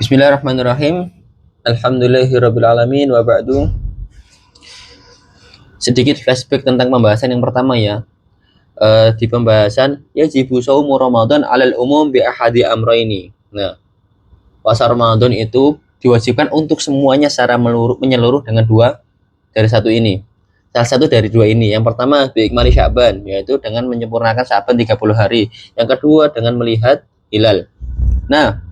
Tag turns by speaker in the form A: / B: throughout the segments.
A: Bismillahirrahmanirrahim. Alhamdulillahirrabbilalamin wa ba'du. Sedikit flashback tentang pembahasan yang pertama ya. Di pembahasan yajibu shaumu Ramadan 'alal umum bi ahadi amrayni. Nah, puasa Ramadan itu diwajibkan untuk semuanya secara menyeluruh dengan dua dari satu ini. Salah satu dari dua ini. Yang pertama bi ikmali Sya'ban, yaitu dengan menyempurnakan Sya'ban 30 hari. Yang kedua dengan melihat hilal. Nah,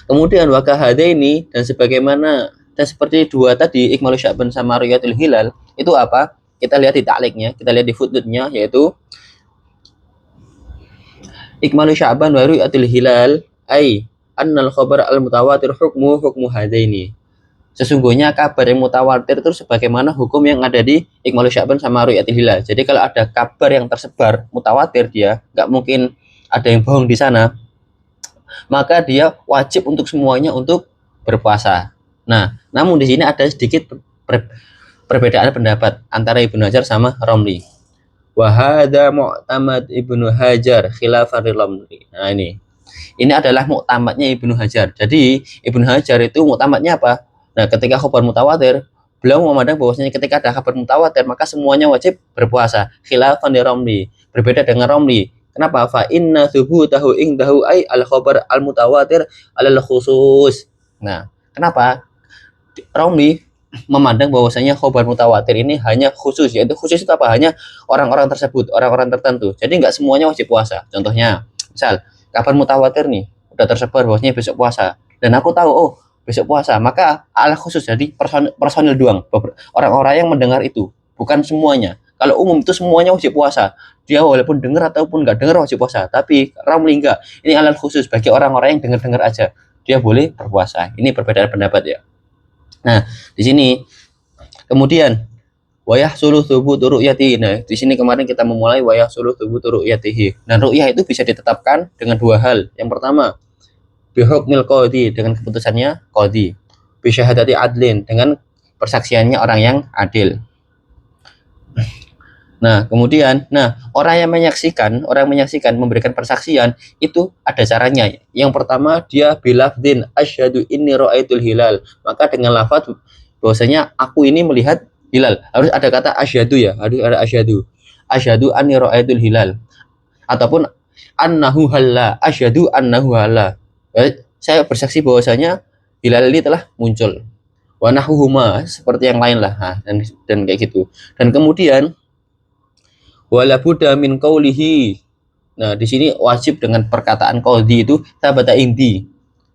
A: kemudian wakahadaini dan seperti dua tadi ikmalu Sya'ban sama ru'yatul hilal itu apa? Kita lihat di ta'liqnya, kita lihat di footnote-nya yaitu ikmalu Sya'ban wa ru'yatul hilal ai annal khabar al mutawatir hukmu hadaini. Sesungguhnya kabar yang mutawatir itu sebagaimana hukum yang ada di ikmalu Sya'ban sama ru'yatul hilal. Jadi kalau ada kabar yang tersebar mutawatir, dia nggak mungkin ada yang bohong di sana, maka dia wajib untuk semuanya untuk berpuasa. Nah, namun di sini ada sedikit perbedaan pendapat antara Ibnu Hajar sama Romli. Wa hadza mu'tamad Ibnu Hajar khilafan Romli. Nah, ini adalah mu'tamadnya Ibnu Hajar. Jadi Ibnu Hajar itu mu'tamadnya apa? Nah, ketika khabar mutawatir, beliau memandang bahwasanya ketika ada kabar mutawatir maka semuanya wajib berpuasa. Khilafan Romli, berbeda dengan Romli. Kenapa? Fa inna thubutahu indahu ay al khabar al mutawatir alal khusus. Nah, kenapa? Romli memandang bahwasanya khabar mutawatir ini hanya khusus, yaitu khusus itu apa? Hanya orang-orang tersebut, orang-orang tertentu. Jadi nggak semuanya wajib puasa. Contohnya, misal kabar mutawatir nih udah tersebar bahwasanya besok puasa, dan aku tahu oh besok puasa, maka ala khusus, jadi personil doang, orang-orang yang mendengar itu, bukan semuanya. Kalau umum itu semuanya wajib puasa, dia walaupun dengar ataupun nggak dengar wajib puasa. Tapi Romli enggak, ini alal khusus bagi orang-orang yang dengar-dengar aja, dia boleh berpuasa. Ini perbedaan pendapat ya. Nah, di sini kemudian wayah suluh tubuh ru'yatihi. Nah, di sini kemarin kita memulai wayah suluh tubuh ru'yatihi. Dan ru'yah itu bisa ditetapkan dengan dua hal. Yang pertama, bihukmil qadhi, dengan keputusannya qadhi. Bisyahadati adlin, dengan persaksiannya orang yang adil. Nah, kemudian, orang yang menyaksikan memberikan persaksian itu ada caranya. Yang pertama, dia bilafdin asyhadu inni ra'aitul hilal. Maka dengan lafaz bahwasanya aku ini melihat hilal. Harus ada kata asyhadu ya, harus ada asyhadu. Asyhadu anni ra'aitul hilal. Ataupun annahu halla, asyhadu annahu halla. Saya bersaksi bahwasanya hilal ini telah muncul. Wa nahuhuma, seperti yang lain lah. Nah, dan kayak gitu. Dan kemudian wala budda min qaulihi. Nah, di sini wajib dengan perkataan qadhi itu sabata indi.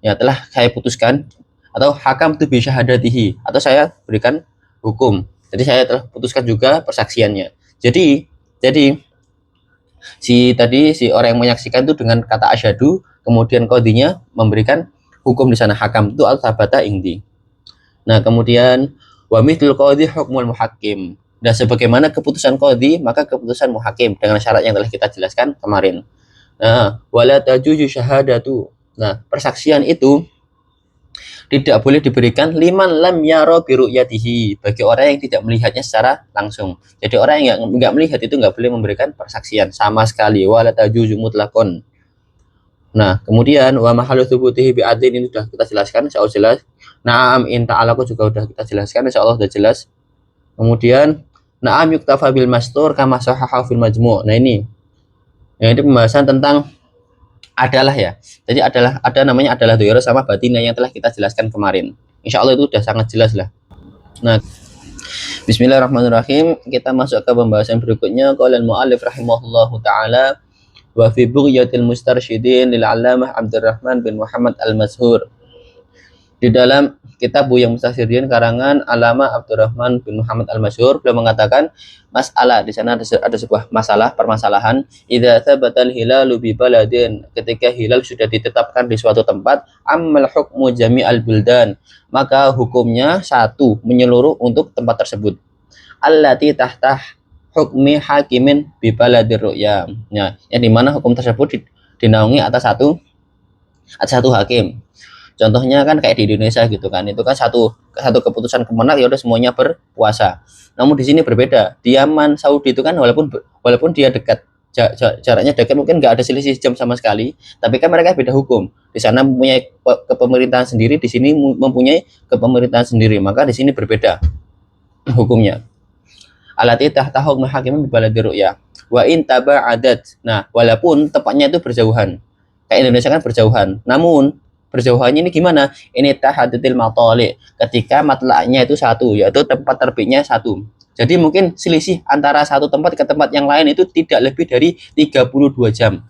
A: Ya, telah saya putuskan, atau hakam tu bi syahadatihi, atau saya berikan hukum. Jadi saya telah putuskan juga persaksiannya. Jadi si orang yang menyaksikan itu dengan kata asyhadu, kemudian qadhinya memberikan hukum di sana, hakam itu atau sabata indi. Nah, kemudian wa mithlul qadhi hukmul muhakkim. Dan sebagaimana keputusan qadhi, maka keputusan muhakim dengan syarat yang telah kita jelaskan kemarin. Nah, wala tajuzu syahadatu. Nah, persaksian itu tidak boleh diberikan liman lam yara bi ru'yatihi, bagi orang yang tidak melihatnya secara langsung. Jadi orang yang enggak melihat itu enggak boleh memberikan persaksian sama sekali. Wala tajuzu mutlaqan. Nah, kemudian wa mahallu thubutihi bi adlin, ini sudah kita jelaskan, insyaallah jelas. Na'am in ta'alaku juga sudah kita jelaskan, insyaallah sudah jelas. Kemudian na'am yuktafa bil mastur kama sahaha fil majmu'. Nah, ini pembahasan tentang adalah ya. Jadi ada namanya adalah dohir sama batinah yang telah kita jelaskan kemarin. Insyaallah itu sudah sangat jelas lah. Nah, bismillahirrahmanirrahim, kita masuk ke pembahasan berikutnya. Qala al-mu'allif rahimahullahu taala wa fi bughyatil mustarsyidin lil 'allamah Abdurrahman bin Muhammad al-Mazhur. Di dalam kitab Buyang Mustarsyidin karangan Alama Abdurrahman bin Muhammad al-Masyhur, beliau mengatakan masalah, di sana ada sebuah permasalahan. Idza tsabatal hilalu bi baladin, ketika hilal sudah ditetapkan di suatu tempat, ammal hukmu jami'al buldan, maka hukumnya satu, menyeluruh untuk tempat tersebut. Allati tahtah hukmi hakimin bi baladir ru'ya. Ya, yang dimana hukum tersebut dinaungi atas satu hakim. Contohnya kan kayak di Indonesia gitu kan, itu kan satu keputusan kemenak, ya udah semuanya berpuasa. Namun di sini berbeda. Di Yaman, Saudi itu kan walaupun dia dekat jaraknya dekat, mungkin nggak ada selisih jam sama sekali, tapi kan mereka beda hukum. Di sana mempunyai kepemerintahan sendiri, di sini mempunyai kepemerintahan sendiri, maka di sini berbeda hukumnya. Alati tahta hukm hakimin bi baladi ru'ya wa in taba'adat. Nah, walaupun tempatnya itu berjauhan, kayak Indonesia kan berjauhan, namun berjauhannya ini gimana? Ini tahadatil matali, ketika matlaknya itu satu, yaitu tempat terbitnya satu. Jadi mungkin selisih antara satu tempat ke tempat yang lain itu tidak lebih dari 32 jam.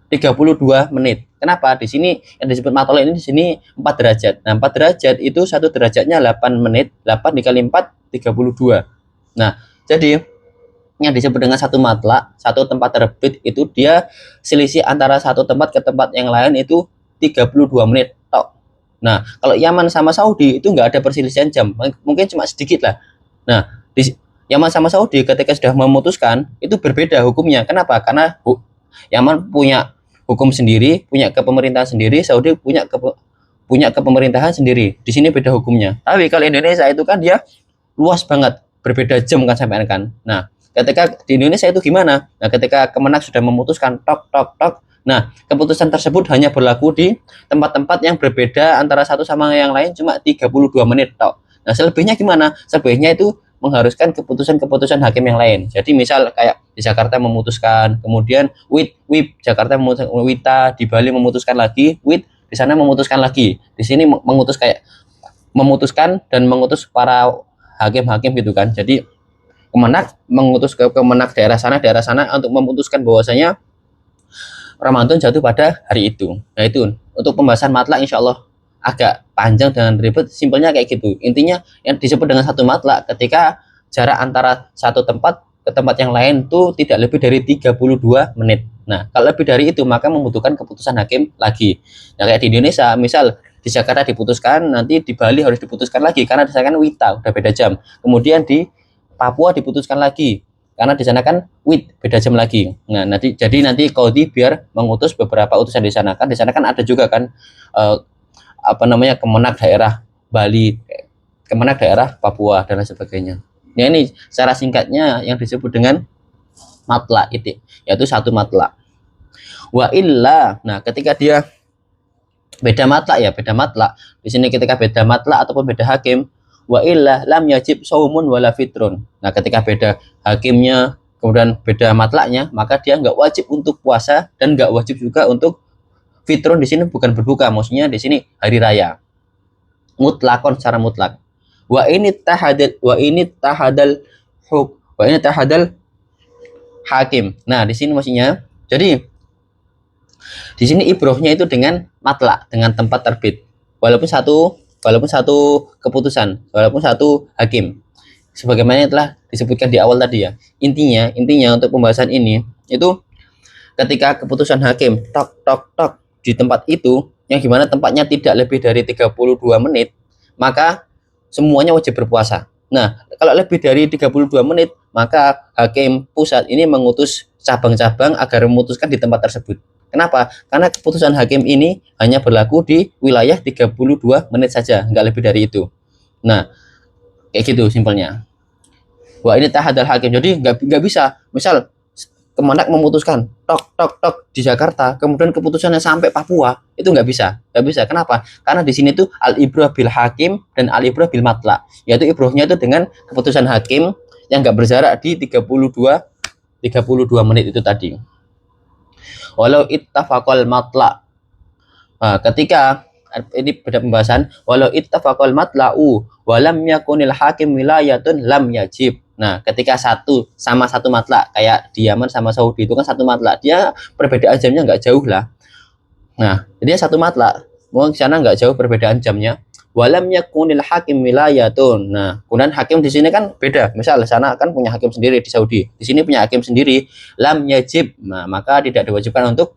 A: 32 menit. Kenapa? Di sini yang disebut matol ini di sini 4 derajat. Nah, 4 derajat itu satu derajatnya 8 menit. 8 dikali 4 32. Nah, jadi yang disebut dengan satu matlak, satu tempat terbit itu dia selisih antara satu tempat ke tempat yang lain itu 32 menit tok. Nah, kalau Yaman sama Saudi itu nggak ada perselisihan jam, mungkin cuma sedikit lah. Nah, di Yaman sama Saudi ketika sudah memutuskan itu berbeda hukumnya. Kenapa? Karena Yaman punya hukum sendiri, punya kepemerintahan sendiri, Saudi punya kepemerintahan sendiri. Di sini beda hukumnya. Tapi kalau Indonesia itu kan dia luas banget, berbeda jam kan sampai kan. Nah, ketika di Indonesia itu gimana? Nah, ketika Kemenak sudah memutuskan tok tok tok. Nah, keputusan tersebut hanya berlaku di tempat-tempat yang berbeda antara satu sama yang lain cuma 32 menit tok. Nah, selebihnya gimana? Selebihnya itu mengharuskan keputusan-keputusan hakim yang lain. Jadi misal kayak di Jakarta memutuskan, kemudian WIT Jakarta memutuskan, WITA di Bali memutuskan lagi, WIT di sana memutuskan lagi. Di sini memutuskan dan mengutus para hakim-hakim gitu kan. Jadi Kemenak mengutus ke Kemenak daerah sana untuk memutuskan bahwasanya Ramadan jatuh pada hari itu. Nah, itu untuk pembahasan matlak insya Allah agak panjang dan ribet. Simpelnya kayak gitu. Intinya yang disebut dengan satu matlak ketika jarak antara satu tempat ke tempat yang lain itu tidak lebih dari 32 menit. Nah, kalau lebih dari itu maka membutuhkan keputusan hakim lagi. Nah, kayak di Indonesia, misal di Jakarta diputuskan, nanti di Bali harus diputuskan lagi karena di sana kan WITA udah beda jam. Kemudian di Papua diputuskan lagi karena di sana kan beda jam lagi. Nah, nanti Qadhi biar mengutus beberapa utusan di sana kan. Di sana kan ada juga kan Kemenak daerah Bali, Kemenak daerah Papua dan lain sebagainya. Nah, ini secara singkatnya yang disebut dengan matlak itu, yaitu satu matlak. Wa illa, nah ketika dia beda matlak. Di sini ketika beda matlak ataupun beda hakim, wa illa lam yajib saumun wala fitrun. Nah, ketika beda hakimnya kemudian beda matlaknya, maka dia nggak wajib untuk puasa dan nggak wajib juga untuk fitrun. Di sini bukan berbuka, maksudnya di sini hari raya. Mutlakon secara mutlak. Wa ini tahadal hakim. Nah, di sini maksudnya jadi di sini ibrohnya itu dengan matlak, dengan tempat terbit. Walaupun satu keputusan, walaupun satu hakim. Sebagaimana yang telah disebutkan di awal tadi ya. Intinya untuk pembahasan ini itu ketika keputusan hakim tok tok tok di tempat itu yang gimana tempatnya tidak lebih dari 32 menit, maka semuanya wajib berpuasa. Nah, kalau lebih dari 32 menit, maka hakim pusat ini mengutus cabang-cabang agar memutuskan di tempat tersebut. Kenapa? Karena keputusan hakim ini hanya berlaku di wilayah 32 menit saja, nggak lebih dari itu. Nah, kayak gitu simpelnya. Wah, ini tahadal hakim. Jadi nggak bisa. Misal Kemenak memutuskan tok tok tok di Jakarta, kemudian keputusannya sampai Papua, itu nggak bisa. Kenapa? Karena di sini tuh al ibrah bil hakim dan al ibrah bil matlak, yaitu ibrahnya itu dengan keputusan hakim yang nggak berjarak di 32 menit itu tadi. Walau ittafaqal matlak. Nah, ketika ini pada pembahasan walau ittafaqal matla'u walam yakunil hakim wilayatun lam yajib. Nah, ketika satu matlak kayak di Yaman sama Saudi itu kan satu matlak, dia perbedaan jamnya nggak jauh lah. Nah, jadi satu matlak, mau ke sana nggak jauh perbedaan jamnya. Walam yakunil hakim wilayatun. Nah, kemudian hakim di sini kan beda. Misal di sana kan punya hakim sendiri di Saudi, di sini punya hakim sendiri, lam yajib. Nah, maka tidak diwajibkan untuk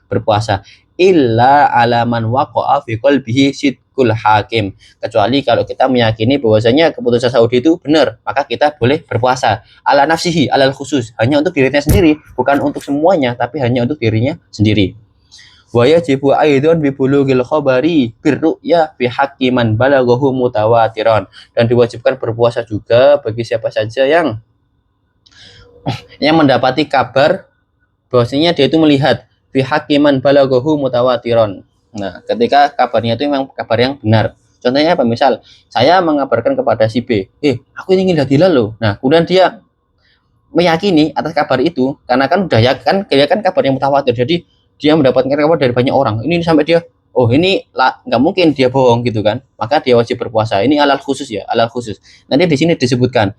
A: berpuasa illa alaman waqa'a fi qalbihi sidqul hakim, kecuali kalau kita meyakini bahwasanya keputusan Saudi itu benar, maka kita boleh berpuasa ala nafsihi alal khusus, hanya untuk dirinya sendiri, bukan untuk semuanya tapi hanya untuk dirinya sendiri. Wa yajibu aidan bi bulughil khabari birru'ya fi haqqi man balaghahu mutawatiran, dan diwajibkan berpuasa juga bagi siapa saja yang mendapati kabar bahwasanya dia itu melihat fi hakiman balaghahu mutawatiron. Nah, ketika kabarnya itu memang kabar yang benar. Contohnya apa? Misal, saya mengabarkan kepada si B, aku ini lihat hilal loh. Nah, kemudian dia meyakini atas kabar itu, karena kan udah ya kan, dia kan kabar yang mutawatir. Jadi dia mendapatkan kabar dari banyak orang. Ini sampai dia, oh ini nggak mungkin dia bohong gitu kan. Maka dia wajib berpuasa. Ini alal khusus ya, alal khusus. Nanti di sini disebutkan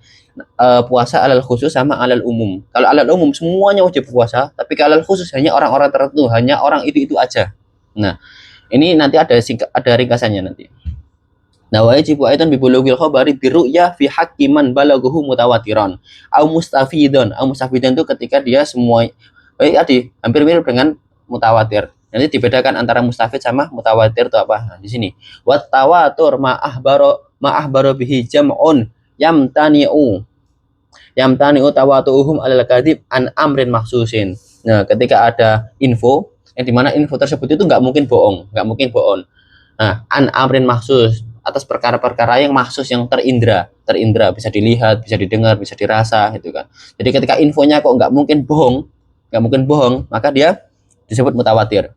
A: puasa alal khusus sama alal umum. Kalau alal umum semuanya wajib berpuasa, tapi kalau alal khusus hanya orang-orang tertentu, hanya orang itu aja. Nah, ini nanti ada ringkasannya nanti. Nah, wajibu aidan bibulughil khabari biru'ya fi haqqi man balaghahu mutawatiran au mustafidan. Au mustafidan itu ketika dia semua tadi hampir mirip dengan mutawatir. Nanti dibedakan antara mustafid sama mutawatir itu apa? Nah, di sini. Wa tawatur ma'ahbaro bihi jam'un yamtani'u tawatuhum alal kadhib an amrin maksusin. Nah, ketika ada info yang dimana info tersebut itu nggak mungkin bohong. Nah, an amrin maksus, atas perkara-perkara yang maksus, yang terindra, bisa dilihat, bisa didengar, bisa dirasa gitu kan. Jadi ketika infonya kok nggak mungkin bohong, maka dia disebut mutawatir.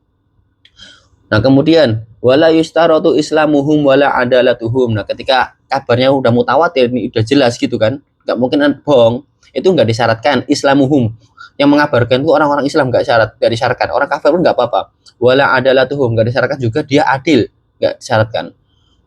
A: Nah, kemudian wala yustaratu islamuhum wala adalatuhum. Nah, ketika kabarnya udah mutawatir, ini udah jelas gitu kan, nggak mungkin bohong, itu nggak disyaratkan islamuhum. Yang mengabarkan itu orang-orang Islam, nggak disyaratkan. Orang kafir pun nggak apa-apa. Wala adalatuhum, nggak disyaratkan juga dia adil, nggak disyaratkan.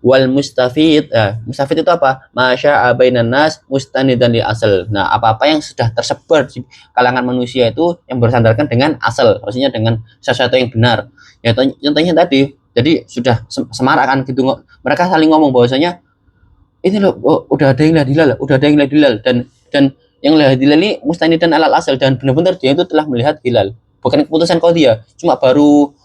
A: Wal mustafid, mustafid itu apa? Masya abainan nas mustanidan li asal. Nah, apa-apa yang sudah tersebar di kalangan manusia itu yang bersandarkan dengan asal, maksudnya dengan sesuatu yang benar. Ya, contohnya tadi, jadi sudah semarak kan gitu, mereka saling ngomong bahwasanya ini loh, udah ada yang lihat hilal, dan yang lihat hilal ini mustanidan alal asal, dan benar-benar dia itu telah melihat hilal, bukan keputusan qadhiyah, cuma baru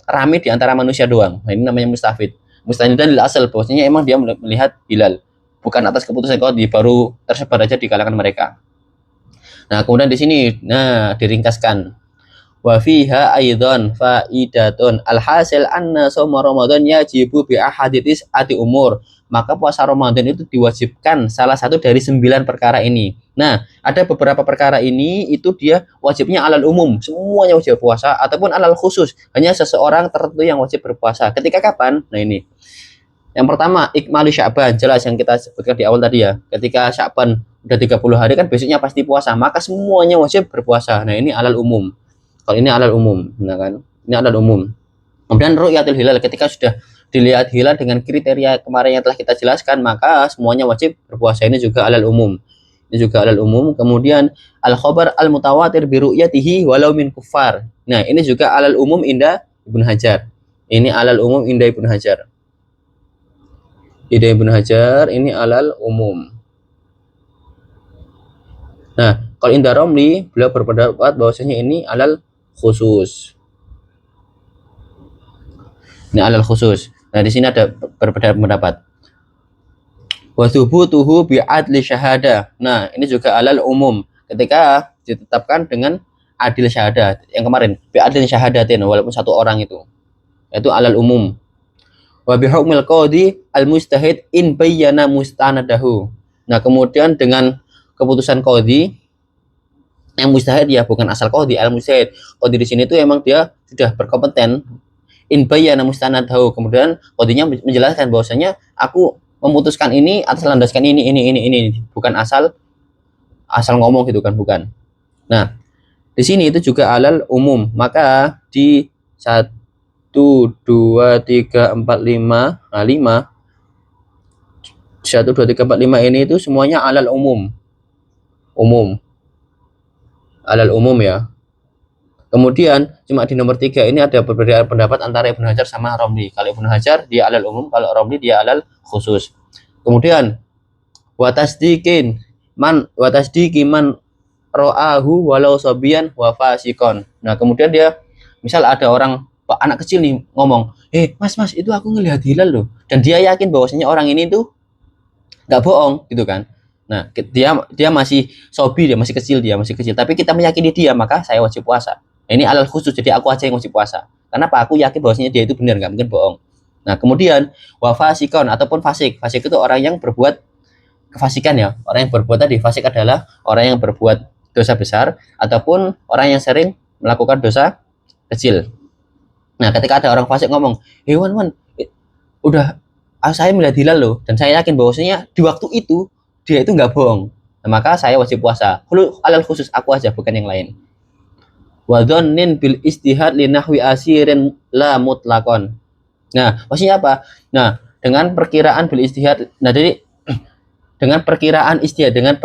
A: rame di antara manusia doang. Nah, ini namanya mustafid. Mustanidan lil asal, bahwasanya emang dia melihat hilal, bukan atas keputusan qadhi, baru tersebar aja di kalangan mereka. Nah, kemudian di sini diringkaskan wa fiha aidan faidatun alhasil anna shaum ramadan yajibu bi ahadits ati umur. Maka puasa Ramadan itu diwajibkan salah satu dari 9 perkara ini. Nah, ada beberapa perkara ini itu dia wajibnya alal umum, semuanya wajib puasa, ataupun alal khusus, hanya seseorang tertentu yang wajib berpuasa. Ketika kapan? Nah, ini yang pertama, ikmalu Sya'ban, jelas yang kita sebutkan di awal tadi ya. Ketika Sya'ban udah 30 hari kan besoknya pasti puasa, maka semuanya wajib berpuasa. Nah, ini alal umum. Kalau ini alal umum, nah kan? Ini alal umum. Kemudian ru'yatul hilal, ketika sudah dilihat hilal dengan kriteria kemarin yang telah kita jelaskan, maka semuanya wajib berpuasa. Ini juga alal umum. Kemudian al khabar al mutawatir bi ru'yatihi walau min kuffar. Nah, ini juga alal umum indah Ibnu Hajar. Ini alal umum indah Ibnu Hajar. Ide Ibnu Hajar ini alal umum. Nah, kalau indah Romli, beliau berpendapat bahwasanya ini alal khusus. Ini alal khusus. Nah, di sini ada berbeda pendapat. Wa thubutuhu bi adli syahada. Nah, ini juga alal umum. Ketika ditetapkan dengan adil syahadat. Yang kemarin, bi adil syahadatin, walaupun satu orang itu. Itu alal umum. Wa bi hukmil qadhi al mustahid in bayyana mustanadahu. Nah, kemudian dengan keputusan qadhi yang mustahid ya, bukan asal qadhi, al mustahid. Qadhi di sini itu emang dia sudah berkompeten. In bayyana mustanadahu, kemudian qadhinya menjelaskan bahwasanya aku memutuskan ini atas landaskan ini, bukan asal ngomong gitu kan, bukan. Nah, di sini itu juga alal umum. Maka di 1 2 3 4 5 nah 5 1 2 3 4 5 ini itu semuanya alal umum. Alal umum ya. Kemudian cuma di nomor 3 ini ada perbedaan pendapat antara Ibnu Hajar sama Romli. Kalau Ibnu Hajar dia alal umum, kalau Romli dia alal khusus. Kemudian wa tasdiqi man ra'ahu walau sabiyan wa fasikon. Nah, kemudian dia misal ada anak kecil nih ngomong, mas itu aku ngelihat hilal loh, dan dia yakin bahwasanya orang ini tuh nggak bohong gitu kan. Nah, dia masih sobi, dia masih kecil, tapi kita meyakini dia, maka saya wajib puasa. Ini alal khusus, jadi aku aja yang wajib puasa. Kenapa? Aku yakin bahwasanya dia itu benar, nggak mungkin bohong. Nah, kemudian wafasikon ataupun fasik. Fasik itu orang yang berbuat kefasikan ya. Orang yang berbuat tadi, fasik adalah orang yang berbuat dosa besar ataupun orang yang sering melakukan dosa kecil. Nah, ketika ada orang fasik ngomong, Wan, udah saya melihat hilal loh, dan saya yakin bahwasanya di waktu itu dia itu nggak bohong. Nah, maka saya wajib puasa. Alal khusus aku aja, bukan yang lain. Wadhannin bil istihad li nahwi asirin la mutlaqon. Nah, maksudnya apa? Nah, dengan perkiraan bil istihad. Nah, jadi dengan perkiraan istihad, dengan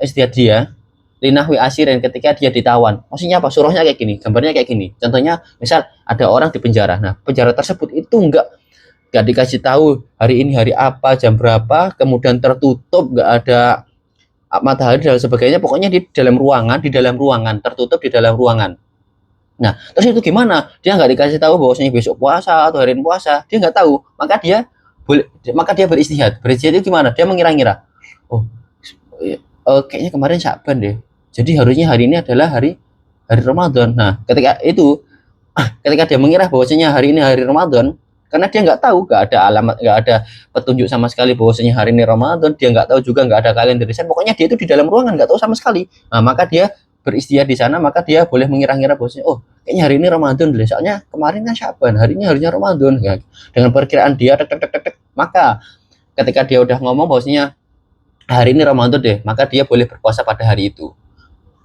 A: istihad dia linahwi asirin ketika dia ditawan. Maksudnya apa? Surahnya kayak gini, gambarnya kayak gini. Contohnya, misal ada orang di penjara. Nah, penjara tersebut itu nggak dikasih tahu hari ini hari apa, jam berapa, kemudian tertutup, nggak ada matahari dan sebagainya. Pokoknya di dalam ruangan, tertutup di dalam ruangan. Nah, terus itu gimana? Dia nggak dikasih tahu bahwasanya besok puasa atau hari ini puasa, dia nggak tahu. Maka dia beristihad. Beristihad itu gimana? Dia mengira-ngira. Oh, kayaknya kemarin Sya'ban deh. Jadi harusnya hari ini adalah hari Ramadan. Nah, ketika dia mengira bahwasanya hari ini hari Ramadan, karena dia nggak tahu, nggak ada alamat, nggak ada petunjuk sama sekali bahwasanya hari ini Ramadan, dia nggak tahu juga, nggak ada kalender di sana. Pokoknya dia itu di dalam ruangan nggak tahu sama sekali. Nah, maka dia beristihad di sana, maka dia boleh mengira-ngira bahwasanya, oh, kayaknya hari ini Ramadan deh. Soalnya kemarin kan Sya'ban, hari ini harinya Ramadan. Ya. Dengan perkiraan dia, maka ketika dia udah ngomong bahwasanya hari ini Ramadan deh, maka dia boleh berpuasa pada hari itu.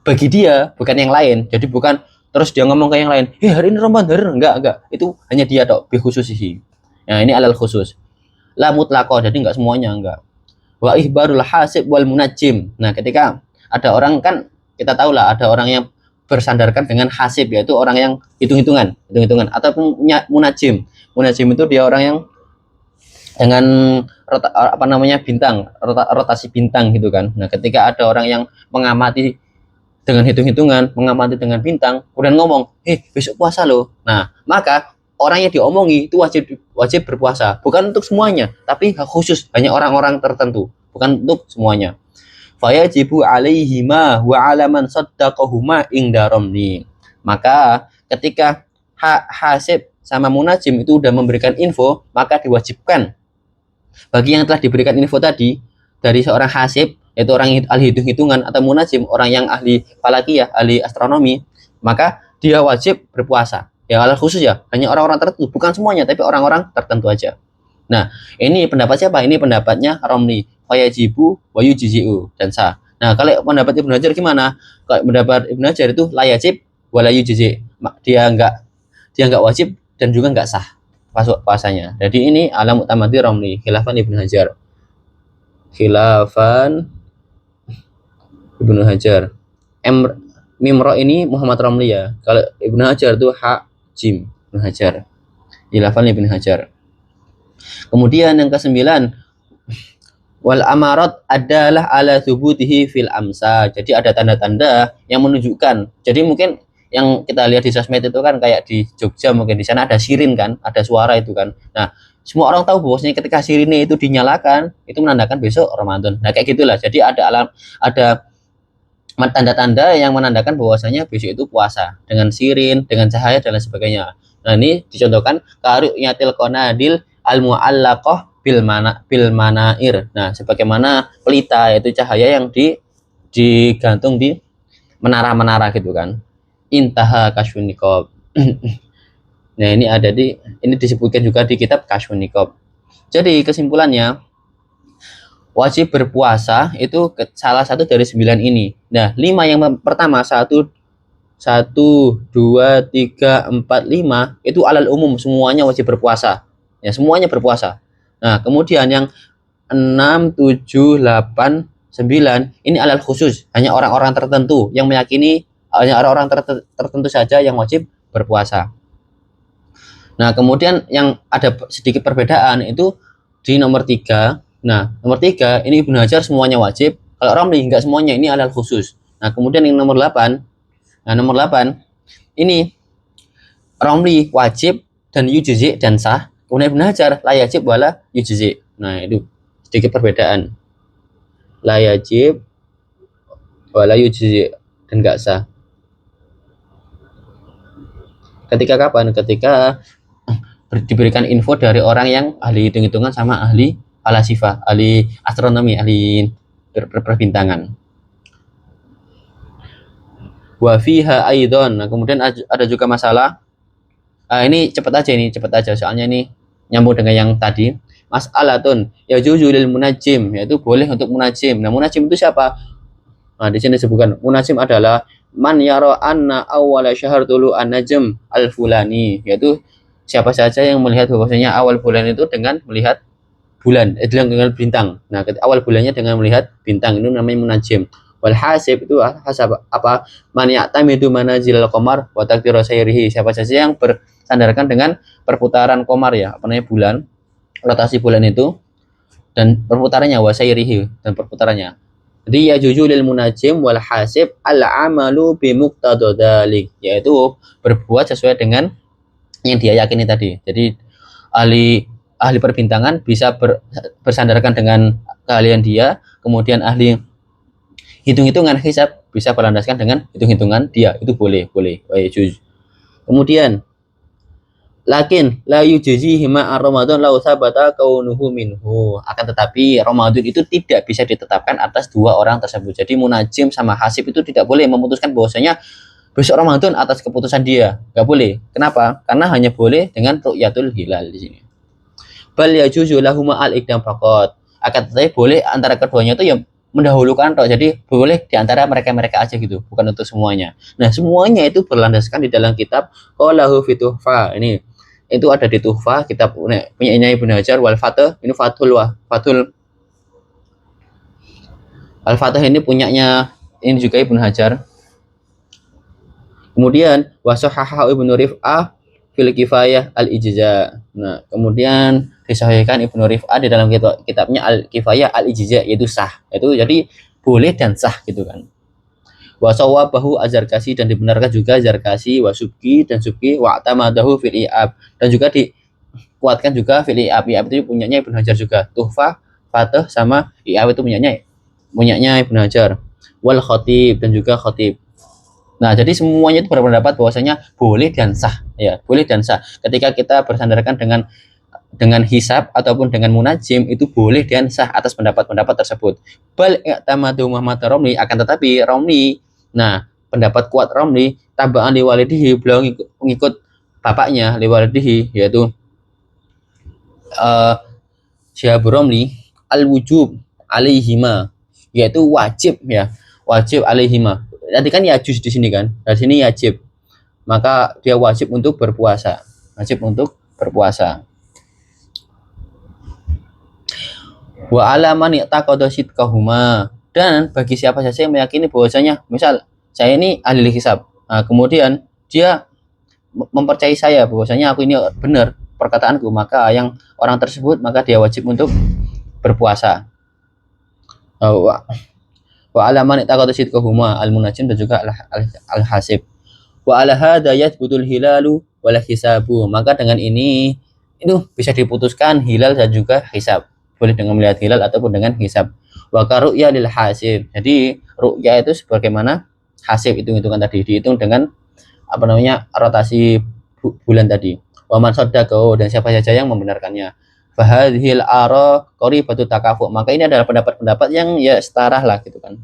A: Bagi dia, bukan yang lain. Jadi bukan terus dia ngomong ke yang lain, hari ini Ramadan, enggak. Itu hanya dia tok, bi khususihi. Nah, ini alal khusus. La mutlaqo, jadi enggak semuanya, enggak. Wa ihbarul hasib wal munajjim. Nah, ketika ada orang, kan kita tahu lah, ada orang yang bersandarkan dengan hasib, yaitu orang yang hitung-hitungan ataupun munajjim. Munajjim itu dia orang yang dengan rotasi bintang gitu kan. Nah, ketika ada orang yang mengamati dengan hitung-hitungan, mengamati dengan bintang, kemudian ngomong, besok puasa loh. Nah, maka orang yang diomongi itu wajib berpuasa, bukan untuk semuanya, tapi khusus hanya orang-orang tertentu, bukan untuk semuanya. Fayajibu alaihima wa alaman saddaqahuma inda ramli. Maka ketika hasib sama munajim itu udah memberikan info, maka diwajibkan bagi yang telah diberikan info tadi dari seorang hasib, yaitu orang ahli hitung-hitungan, atau munajim, orang yang ahli falakiyah, ahli astronomi, maka dia wajib berpuasa. Ya, hal khusus ya, hanya orang-orang tertentu, bukan semuanya, tapi orang-orang tertentu aja. Nah, ini pendapat siapa? Ini pendapatnya Romli. Fayajibu wa yujzi'u, dan sah. Nah, kalau pendapat Ibnu Hajar gimana? Kalau pendapat Ibnu Hajar itu la yajib wa la yujzi'. Dia enggak wajib dan juga enggak sah puasanya. Jadi ini alam utamati Romli, khilafan Ibnu Hajar. Khilafan Ibnu Hajar. Mimro ini Muhammad Romli ya. Kalau Ibnu Hajar itu Jim Ibnu Hajar. Khilafan Ibnu Hajar. Kemudian yang ke-9, wal amarat adalah ala thubutihi fil amsa. Jadi ada tanda-tanda yang menunjukkan. Jadi mungkin yang kita lihat di sosmed itu kan kayak di Jogja, mungkin di sana ada sirin kan, ada suara itu kan. Nah, semua orang tahu bahwasanya ketika sirinnya itu dinyalakan, itu menandakan besok Ramadan. Nah, kayak gitulah. Jadi ada tanda-tanda yang menandakan bahwasanya besok itu puasa dengan sirin, dengan cahaya dan lain sebagainya. Nah, ini dicontohkan karu'yatil qanadil al-mu'allaqah bil manair. Nah, sebagaimana pelita, yaitu cahaya yang digantung di menara-menara gitu kan. Intaha Kashfun Niqab. Nah, ini disebutkan juga di kitab Kashfun Niqab. Jadi kesimpulannya, wajib berpuasa itu salah satu dari 9 ini. Nah, 5 yang pertama, 1, 2, 3, 4, 5 itu alal umum, semuanya wajib berpuasa. Ya, semuanya berpuasa. Nah, kemudian yang 6, 7, 8, 9 ini alal khusus, hanya orang-orang tertentu yang meyakini, hanya orang-orang tertentu saja yang wajib berpuasa. Nah, kemudian yang ada sedikit perbedaan itu di nomor 3. Nah, nomor 3 ini Ibnu Hajar semuanya wajib. Kalau Romli enggak semuanya, ini alal khusus. Nah, kemudian yang nomor 8. Nah, nomor 8 ini Romli wajib dan yujzi dan sah. Kemudian Ibnu Hajar la yajib wala yujzi. Nah, itu sedikit perbedaan. La yajib wala yujzi dan enggak sah. Ketika kapan? Ketika diberikan info dari orang yang ahli hitung-hitungan sama ahli falasifah, ahli astronomi, ahli perbintangan. Wa fiha aidon. Nah, kemudian ada juga masalah. Ini cepat aja soalnya ini nyambung dengan yang tadi. Mas'alatun yajuzu lil munajjim, yaitu boleh untuk munajjim. Nah, munajjim itu siapa? Nah, di sini disebutkan munajjim adalah man yara anna awwala syahr tulu an-najm al-fulani, yaitu siapa saja yang melihat bahwasanya awal bulan itu dengan melihat bulan, dengan bintang. Nah, awal bulannya dengan melihat bintang, itu namanya munajjim. Wal hasib itu hasab apa? Man ya'tamidu manazilal qamar wa taqdiru sayrihi, siapa saja yang bersandarkan dengan perputaran qamar ya, apa namanya bulan, rotasi bulan itu dan perputarannya wa sayrihi dan perputarannya. Jadi ya jujulil munajim wal hasib al amalu bi muqtada dzalik, yaitu berbuat sesuai dengan yang dia yakini tadi. Jadi ahli ahli perbintangan bisa bersandarkan dengan keahlian dia, kemudian ahli hitung-hitungan hisab bisa berlandaskan dengan hitung-hitungan dia, itu boleh. Kemudian lakin la yujzihi ma Ramadan la sabata kaunuhu minhu, akan tetapi Ramadan itu tidak bisa ditetapkan atas dua orang tersebut. Jadi munajim sama hasib itu tidak boleh memutuskan bahwasanya besok Ramadan atas keputusan dia, nggak boleh. Kenapa? Karena hanya boleh dengan ru'yatul hilal di sini. Bal yajuzu lahuma al-iqdam faqat, akan tetapi boleh antara keduanya itu ya mendahulukan toh. Jadi boleh di antara mereka-mereka aja gitu, bukan untuk semuanya. Nah, semuanya itu berlandaskan di dalam kitab qalahu fi tuhfa. Ini itu ada di Tuhfah, kitab punya Ibnu Hajar. Wal Fathah ini Fathul Al Fathah ini punyanya ini juga Ibnu Hajar. Kemudian wasahaha Ibnu Rif'ah fil Kifayah al Ijza. Nah, kemudian disahihkan Ibnu Rif'ah di dalam kitabnya Al Kifayah al Ijza, yaitu sah. Itu jadi boleh dan sah gitu kan. Wasawabahu Azarkasi, dan dibenarkan juga Zarkasi, Wasubki dan Subki, wa'tamadahu fil i'ab, dan juga dikuatkan juga fil i'ab. I'ab itu punyanya Ibnu Hajar juga. Tuhfah, Fathah sama i'ab itu punyanya Ibnu Hajar. Wal Khatib, dan juga Khatib. Nah, jadi semuanya itu berpendapat bahwasanya boleh dan sah, ya, boleh dan sah. Ketika kita bersandarkan dengan hisab ataupun dengan munajim, itu boleh dan sah atas pendapat-pendapat tersebut. Bal i'tamadu Muhammad Romli, akan tetapi Romli, nah, pendapat kuat Romli, tabaan li walidihi, beliau mengikut bapaknya li walidihi, yaitu Syihab Romli, al wujub alaihima, yaitu wajib ya, wajib alaihima. Nanti kan yajuz di sini kan, dari sini yajib, maka dia wajib untuk berpuasa, wa alaman i'taqada sidqahuma, dan bagi siapa saja yang meyakini bahwasanya misal saya ini ahli hisab, nah, kemudian dia mempercayai saya bahwasanya aku ini benar perkataanku, maka yang orang tersebut maka dia wajib untuk berpuasa. Wa alaman i'taqada sidqahuma al munajjim dan juga al hasib. Wa ala hadza yathbutul hilalu wal hisabu, maka dengan ini itu bisa diputuskan hilal dan juga hisab, boleh dengan melihat hilal ataupun dengan hisab. Wa karu'ya lil hasib, jadi ru'ya itu sebagaimana hasib, hitung-hitungan tadi, dihitung dengan apa namanya rotasi bulan tadi. Wa man saddaqahu, dan siapa saja yang membenarkannya. Fa hadhil ara qaribatu takafu, maka ini adalah pendapat-pendapat yang ya setara lah gitu kan.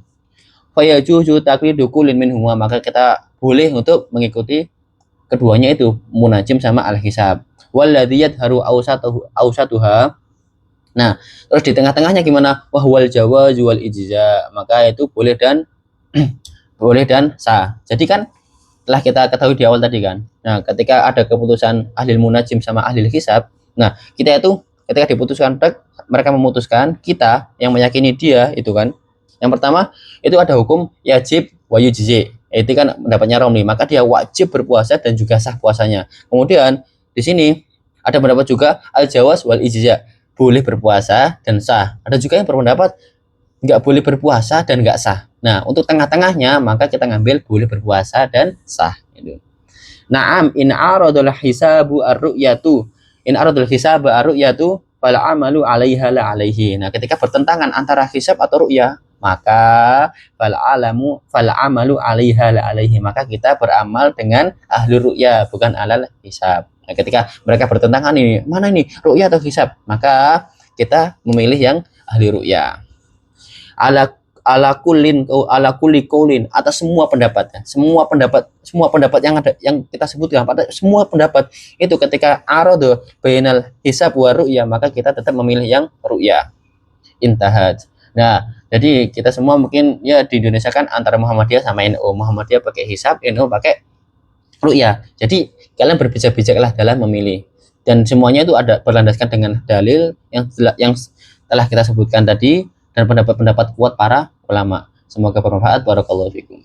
A: Fa yajuzu taqlidu kullin minhuma, maka kita boleh untuk mengikuti keduanya itu, munajim sama al hisab. Walladzi yadharu awsatuha. Nah, terus di tengah-tengahnya gimana? Wahwal jawaz wal ijza, maka itu boleh dan boleh dan sah. Jadi kan telah kita ketahui di awal tadi kan. Nah, ketika ada keputusan ahli munajim sama ahli hisab, nah, kita itu ketika diputuskan, mereka memutuskan, kita yang meyakini dia itu kan. Yang pertama, itu ada hukum yajib wa yujzi. Itu kan pendapatnya Romli, maka dia wajib berpuasa dan juga sah puasanya. Kemudian di sini ada pendapat juga al jawaz wal ijza, boleh berpuasa dan sah. Ada juga yang berpendapat nggak boleh berpuasa dan nggak sah. Nah, untuk tengah-tengahnya maka kita ngambil boleh berpuasa dan sah. Naam in aradul hisabu ar-ru'yatu, in aradul hisabu ar-ru'yatu fal amalu 'alaiha la 'alaihi. Nah, ketika bertentangan antara hisab atau ru'yah, maka fal amalu 'alaiha la 'alaihi, maka kita beramal dengan ahli ru'yah bukan alal hisab. Nah, ketika mereka bertentangan ini, mana ini ru'yah atau hisab, maka kita memilih yang ahli ru'yah. ala kulli qaulin, atas semua pendapatnya. Semua pendapat yang ada yang kita sebutkan, semua pendapat itu ketika aradu bainal hisab wa ru'ya, maka kita tetap memilih yang ru'ya. Intahaj. Nah, jadi kita semua mungkin ya di Indonesia kan antara Muhammadiyah sama NU. Muhammadiyah pakai hisab, NU pakai ru'ya. Jadi kalian berbijak-bijaklah dalam memilih. Dan semuanya itu ada berlandaskan dengan dalil yang telah kita sebutkan tadi dan pendapat-pendapat kuat para ulama. Semoga bermanfaat. Barakallahu fikum.